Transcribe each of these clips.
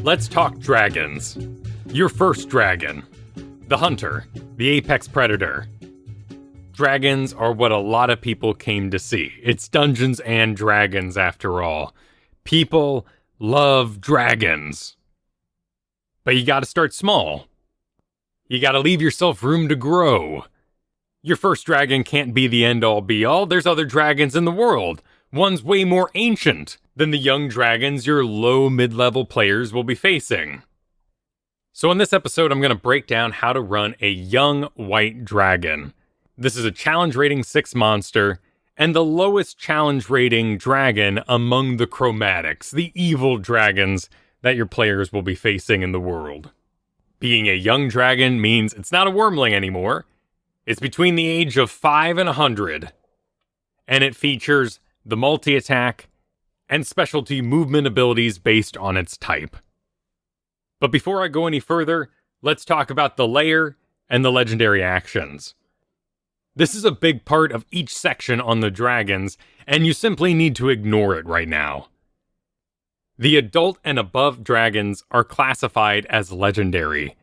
Let's talk dragons. Your first dragon. The hunter. The apex predator. Dragons are what a lot of people came to see. It's Dungeons and Dragons after all. People love dragons. But you gotta start small. You gotta leave yourself room to grow. Your first dragon can't be the end-all be-all. There's other dragons in the world. One's way more ancient than the young dragons your low mid-level players will be facing. So in this episode, I'm going to break down how to run a young white dragon. This is a challenge rating 6 monster, and the lowest challenge rating dragon among the chromatics, the evil dragons that your players will be facing in the world. Being a young dragon means it's not a wormling anymore. It's between the age of 5 and 100. And it features the multi-attack and specialty movement abilities based on its type. But before I go any further, let's talk about the Lair and the legendary actions. This is a big part of each section on the dragons, and you simply need to ignore it right now. The adult and above dragons are classified as legendary.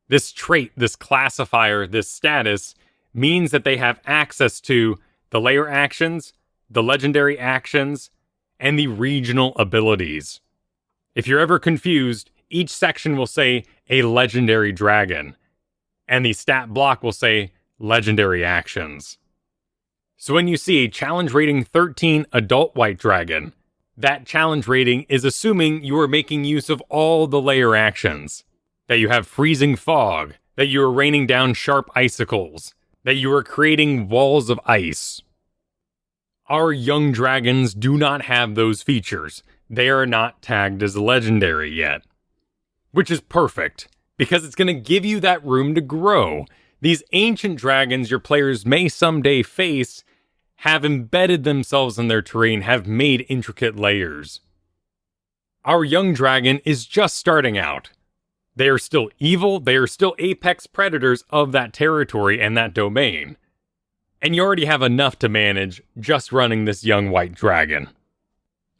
This trait, this classifier, this status, means that they have access to the Lair actions, the legendary actions, and the regional abilities. If you're ever confused, each section will say a legendary dragon, and the stat block will say legendary actions. So when you see a challenge rating 13 adult white dragon, that challenge rating is assuming you are making use of all the Lair actions. That you have freezing fog, that you are raining down sharp icicles, that you are creating walls of ice. Our young dragons do not have those features. They are not tagged as legendary yet. Which is perfect, because it's going to give you that room to grow. These ancient dragons your players may someday face have embedded themselves in their terrain, have made intricate layers. Our young dragon is just starting out. They are still evil, they are still apex predators of that territory and that domain. And you already have enough to manage just running this young white dragon.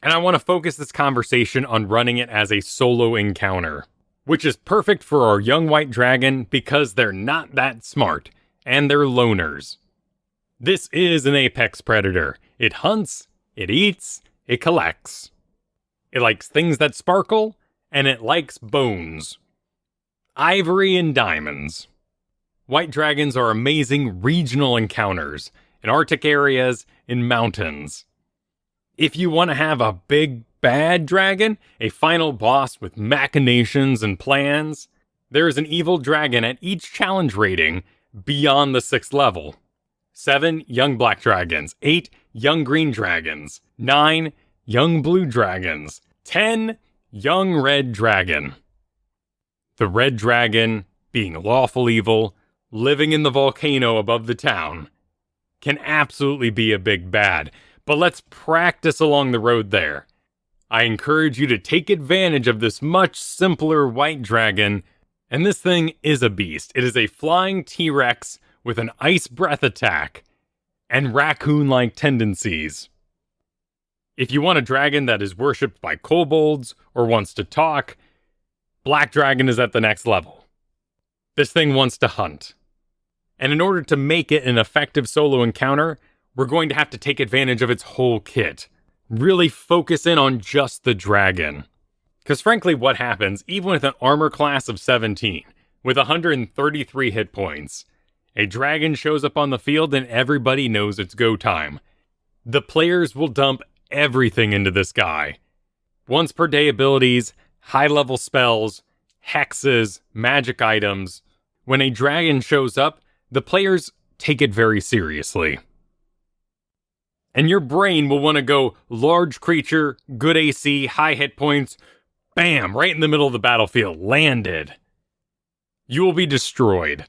And I want to focus this conversation on running it as a solo encounter, which is perfect for our young white dragon because they're not that smart, and they're loners. This is an apex predator. It hunts, it eats, it collects. It likes things that sparkle, and it likes bones. Ivory and diamonds. White dragons are amazing regional encounters in Arctic areas, in mountains. If you want to have a big bad dragon, a final boss with machinations and plans, there is an evil dragon at each challenge rating beyond the 6th level. 7 young black dragons, 8 young green dragons, 9 young blue dragons, 10 young red dragon. The red dragon, being lawful evil, living in the volcano above the town, can absolutely be a big bad, but let's practice along the road there. I encourage you to take advantage of this much simpler white dragon, and this thing is a beast. It is a flying T-Rex with an ice breath attack and raccoon-like tendencies. If you want a dragon that is worshipped by kobolds or wants to talk, Black Dragon is at the next level. This thing wants to hunt. And in order to make it an effective solo encounter, we're going to have to take advantage of its whole kit. Really focus in on just the dragon. Because frankly, what happens, even with an armor class of 17, with 133 hit points, a dragon shows up on the field and everybody knows it's go time. The players will dump everything into this guy. Once per day abilities, high-level spells, hexes, magic items. When a dragon shows up, the players take it very seriously. And your brain will want to go large creature, good AC, high hit points, bam, right in the middle of the battlefield, landed. You will be destroyed.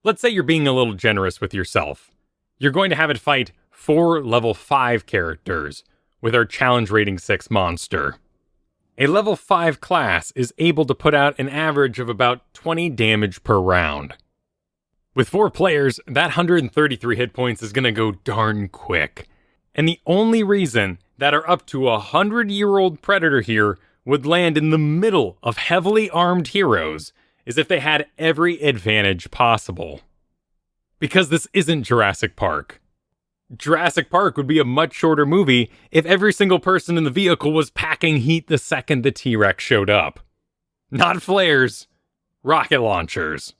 Let's say you're being a little generous with yourself. You're going to have it fight 4 level 5 characters with our challenge rating 6 monster. A level 5 class is able to put out an average of about 20 damage per round. With 4 players, that 133 hit points is going to go darn quick. And the only reason that our up to 100-year-old predator here would land in the middle of heavily armed heroes is if they had every advantage possible. Because this isn't Jurassic Park. Jurassic Park would be a much shorter movie if every single person in the vehicle was packing heat the second the T-Rex showed up. Not flares, rocket launchers.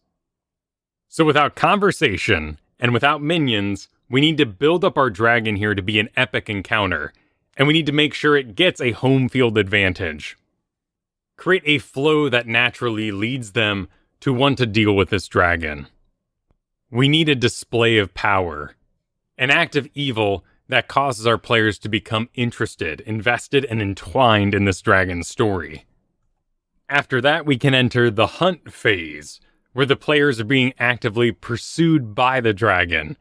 So without conversation and without minions, we need to build up our dragon here to be an epic encounter, and we need to make sure it gets a home field advantage. Create a flow that naturally leads them to want to deal with this dragon. We need a display of power, an act of evil that causes our players to become interested, invested, and entwined in this dragon's story. After that, we can enter the hunt phase, where the players are being actively pursued by the dragon.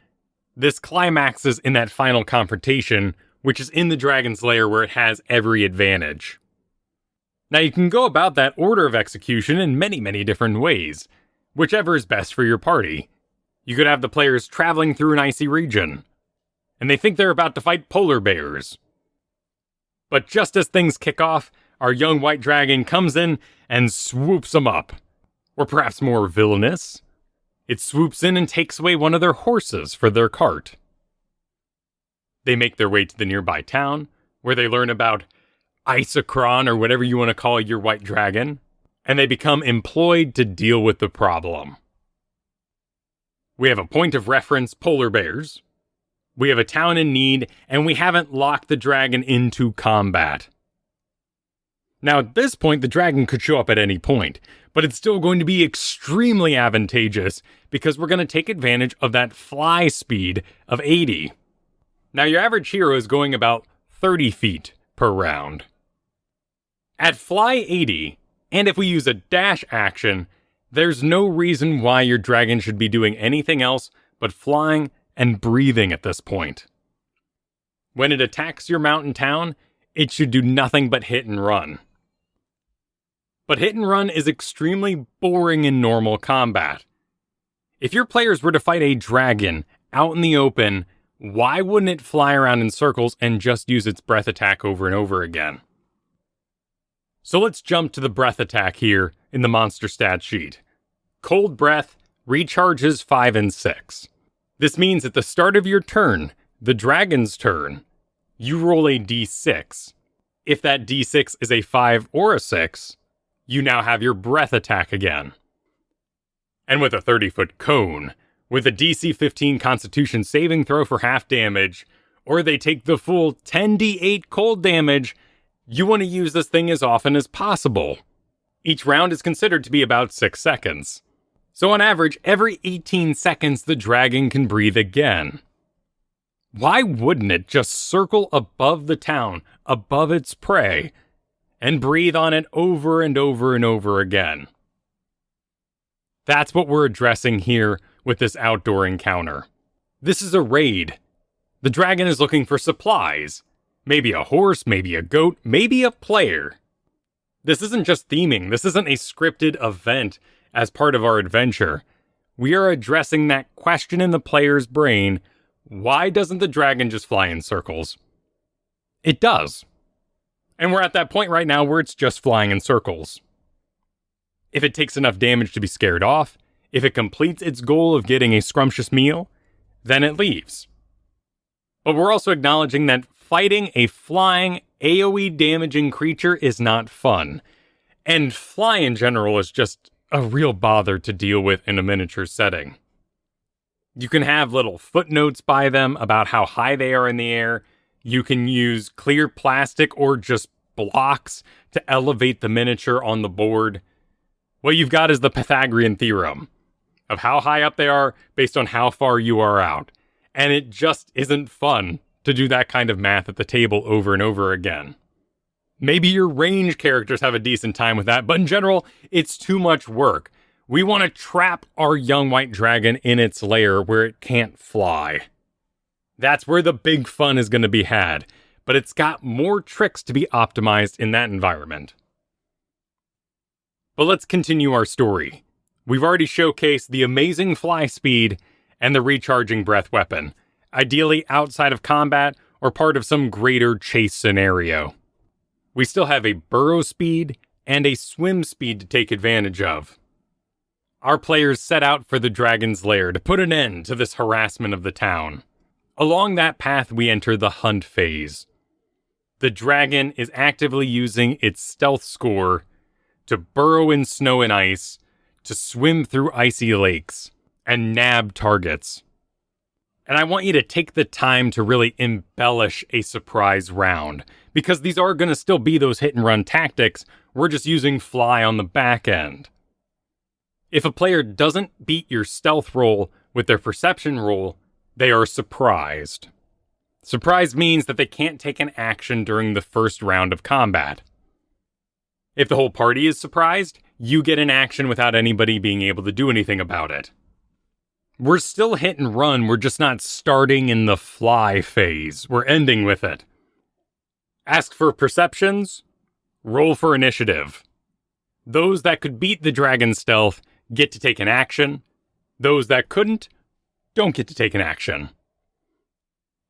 This climaxes in that final confrontation, which is in the dragon's lair where it has every advantage. Now you can go about that order of execution in many, many different ways, whichever is best for your party. You could have the players traveling through an icy region, and they think they're about to fight polar bears. But just as things kick off, our young white dragon comes in and swoops them up. Or perhaps more villainous, it swoops in and takes away one of their horses for their cart. They make their way to the nearby town, where they learn about Isocron, or whatever you want to call your white dragon, and they become employed to deal with the problem. We have a point of reference, polar bears. We have a town in need, and we haven't locked the dragon into combat. Now, at this point, the dragon could show up at any point, but it's still going to be extremely advantageous because we're going to take advantage of that fly speed of 80. Now, your average hero is going about 30 feet per round. At fly 80, and if we use a dash action, there's no reason why your dragon should be doing anything else but flying and breathing at this point. When it attacks your mountain town, it should do nothing but hit and run. But hit and run is extremely boring in normal combat. If your players were to fight a dragon out in the open, why wouldn't it fly around in circles and just use its breath attack over and over again? So let's jump to the breath attack here in the monster stat sheet. Cold breath recharges 5 and 6. This means at the start of your turn, the dragon's turn, you roll a d6. If that d6 is a 5 or a 6, you now have your breath attack again. And with a 30-foot cone, with a DC 15 Constitution saving throw for half damage, or they take the full 10d8 cold damage, you want to use this thing as often as possible. Each round is considered to be about 6 seconds. So on average, every 18 seconds the dragon can breathe again. Why wouldn't it just circle above the town, above its prey, and breathe on it over and over and over again? That's what we're addressing here with this outdoor encounter. This is a raid. The dragon is looking for supplies. Maybe a horse, maybe a goat, maybe a player. This isn't just theming. This isn't a scripted event as part of our adventure. We are addressing that question in the player's brain: why doesn't the dragon just fly in circles? It does. And we're at that point right now where it's just flying in circles. If it takes enough damage to be scared off, if it completes its goal of getting a scrumptious meal, then it leaves. But we're also acknowledging that fighting a flying, AoE damaging creature is not fun. And fly in general is just a real bother to deal with in a miniature setting. You can have little footnotes by them about how high they are in the air. You can use clear plastic or just blocks to elevate the miniature on the board. What you've got is the Pythagorean theorem of how high up they are based on how far you are out. And it just isn't fun to do that kind of math at the table over and over again. Maybe your range characters have a decent time with that, but in general, it's too much work. We want to trap our young white dragon in its lair where it can't fly. That's where the big fun is going to be had, but it's got more tricks to be optimized in that environment. But let's continue our story. We've already showcased the amazing fly speed and the recharging breath weapon, ideally outside of combat or part of some greater chase scenario. We still have a burrow speed and a swim speed to take advantage of. Our players set out for the dragon's lair to put an end to this harassment of the town. Along that path, we enter the hunt phase. The dragon is actively using its stealth score to burrow in snow and ice, to swim through icy lakes, and nab targets. And I want you to take the time to really embellish a surprise round, because these are going to still be those hit-and-run tactics. We're just using fly on the back end. If a player doesn't beat your stealth roll with their perception roll, they are surprised. Surprise means that they can't take an action during the first round of combat. If the whole party is surprised, you get an action without anybody being able to do anything about it. We're still hit and run, we're just not starting in the fly phase. We're ending with it. Ask for perceptions, roll for initiative. Those that could beat the dragon's stealth get to take an action. Those that couldn't, don't get to take an action.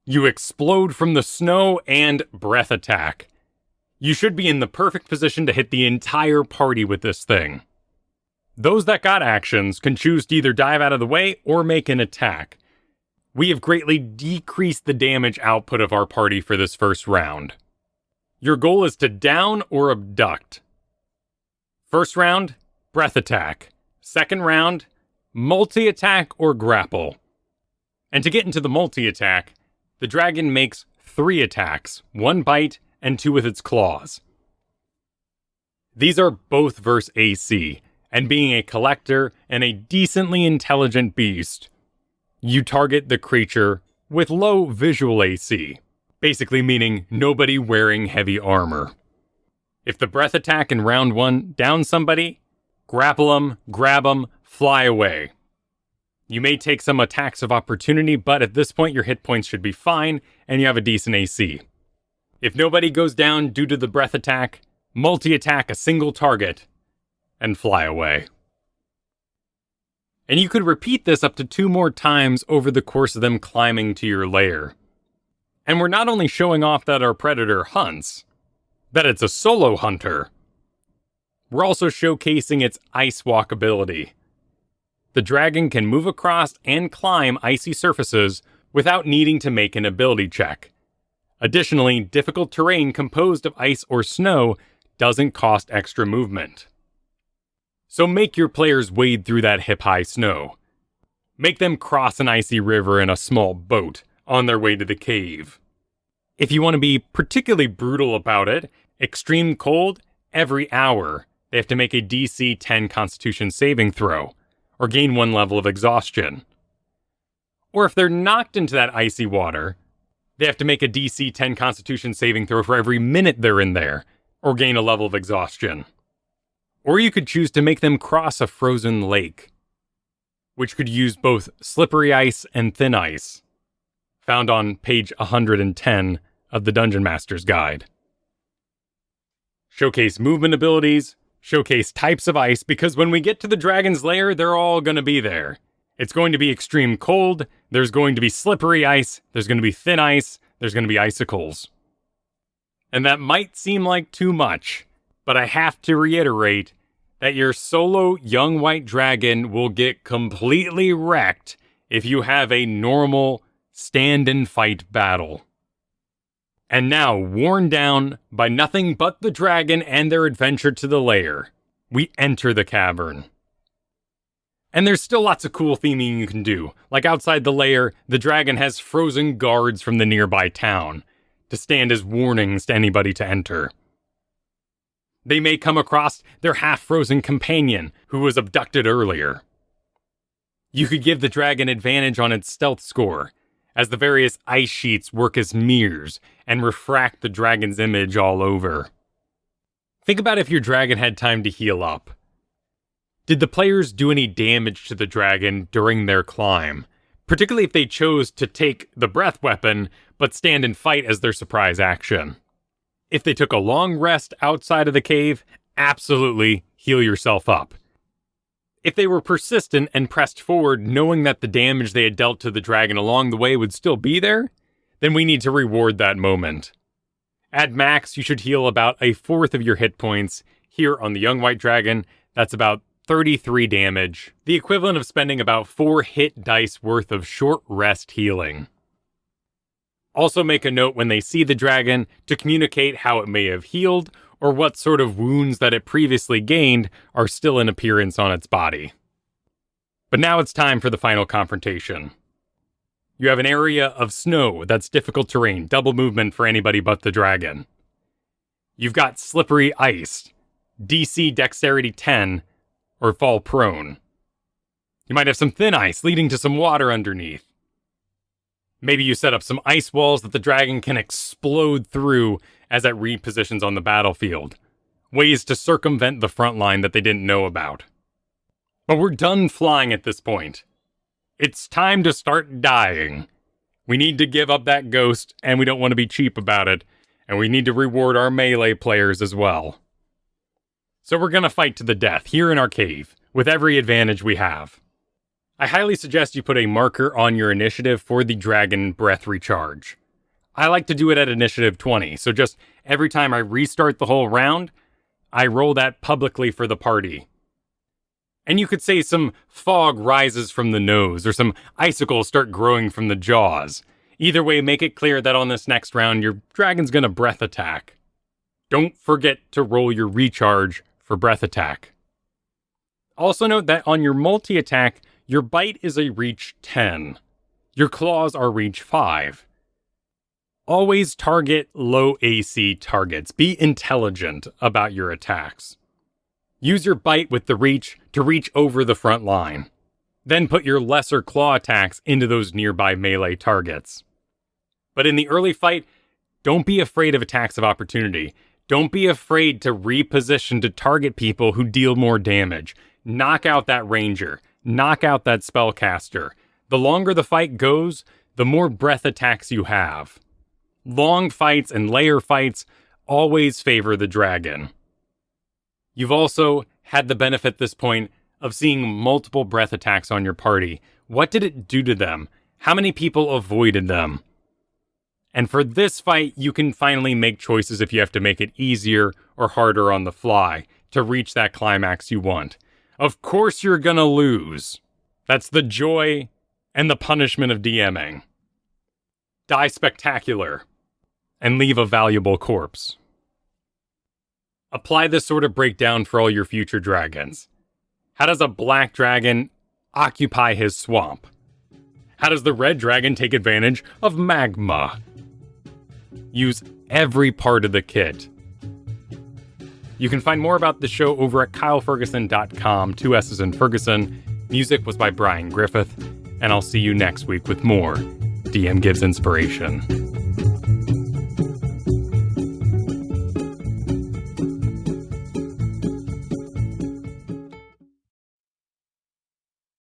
You explode from the snow and breath attack. You should be in the perfect position to hit the entire party with this thing. Those that got actions can choose to either dive out of the way or make an attack. We have greatly decreased the damage output of our party for this first round. Your goal is to down or abduct. First round, breath attack. Second round, multi-attack or grapple. And to get into the multi-attack, the dragon makes 3 attacks, 1 bite and 2 with its claws. These are both versus AC, and being a collector and a decently intelligent beast, you target the creature with low visual AC, basically meaning nobody wearing heavy armor. If the breath attack in round 1 downs somebody, grapple them, grab them, fly away. You may take some attacks of opportunity, but at this point your hit points should be fine, and you have a decent AC. If nobody goes down due to the breath attack, multi-attack a single target, and fly away. And you could repeat this up to 2 more times over the course of them climbing to your lair. And we're not only showing off that our predator hunts, that it's a solo hunter, we're also showcasing its ice walk ability. The dragon can move across and climb icy surfaces without needing to make an ability check. Additionally, difficult terrain composed of ice or snow doesn't cost extra movement. So make your players wade through that hip-high snow. Make them cross an icy river in a small boat on their way to the cave. If you want to be particularly brutal about it, extreme cold, every hour, they have to make a DC 10 Constitution saving throw, or gain 1 level of exhaustion. Or if they're knocked into that icy water, they have to make a DC 10 Constitution saving throw for every minute they're in there, or gain a level of exhaustion. Or you could choose to make them cross a frozen lake, which could use both slippery ice and thin ice, found on page 110 of the Dungeon Master's Guide. Showcase movement abilities, showcase types of ice, because when we get to the dragon's lair, they're all going to be there. It's going to be extreme cold, there's going to be slippery ice, there's going to be thin ice, there's going to be icicles. And that might seem like too much, but I have to reiterate that your solo young white dragon will get completely wrecked if you have a normal stand and fight battle. And now, worn down by nothing but the dragon and their adventure to the lair, we enter the cavern. And there's still lots of cool theming you can do. Like outside the lair, the dragon has frozen guards from the nearby town to stand as warnings to anybody to enter. They may come across their half-frozen companion who was abducted earlier. You could give the dragon advantage on its stealth score, as the various ice sheets work as mirrors and refract the dragon's image all over. Think about if your dragon had time to heal up. Did the players do any damage to the dragon during their climb? Particularly if they chose to take the breath weapon, but stand and fight as their surprise action. If they took a long rest outside of the cave, absolutely heal yourself up. If they were persistent and pressed forward, knowing that the damage they had dealt to the dragon along the way would still be there, then we need to reward that moment. At max, you should heal about a fourth of your hit points. Here on the Young White Dragon, that's about 33 damage, the equivalent of spending about 4 hit dice worth of short rest healing. Also make a note when they see the dragon to communicate how it may have healed or what sort of wounds that it previously gained are still in appearance on its body. But now it's time for the final confrontation. You have an area of snow that's difficult terrain, double movement for anybody but the dragon. You've got slippery ice, DC Dexterity 10, or fall prone. You might have some thin ice leading to some water underneath. Maybe you set up some ice walls that the dragon can explode through as it repositions on the battlefield. Ways to circumvent the front line that they didn't know about. But we're done flying at this point. It's time to start dying. We need to give up that ghost, and we don't want to be cheap about it, and we need to reward our melee players as well. So we're gonna fight to the death here in our cave, with every advantage we have. I highly suggest you put a marker on your initiative for the dragon breath recharge. I like to do it at initiative 20, so just every time I restart the whole round, I roll that publicly for the party. And you could say some fog rises from the nose, or some icicles start growing from the jaws. Either way, make it clear that on this next round, your dragon's gonna breath attack. Don't forget to roll your recharge for breath attack. Also note that on your multi-attack, your bite is a reach 10. Your claws are reach 5. Always target low AC targets. Be intelligent about your attacks. Use your bite with the reach to reach over the front line. Then put your lesser claw attacks into those nearby melee targets. But in the early fight, don't be afraid of attacks of opportunity. Don't be afraid to reposition to target people who deal more damage. Knock out that ranger. Knock out that spellcaster. The longer the fight goes, the more breath attacks you have. Long fights and layer fights always favor the dragon. You've also had the benefit at this point of seeing multiple breath attacks on your party. What did it do to them? How many people avoided them? And for this fight, you can finally make choices if you have to make it easier or harder on the fly to reach that climax you want. Of course you're gonna lose. That's the joy and the punishment of DMing. Die spectacular and leave a valuable corpse. Apply this sort of breakdown for all your future dragons. How does a black dragon occupy his swamp? How does the red dragon take advantage of magma? Use every part of the kit. You can find more about the show over at kylefergusson.com, 2 S's in Fergusson. Music was by Brian Griffith, and I'll see you next week with more DM Gives Inspiration.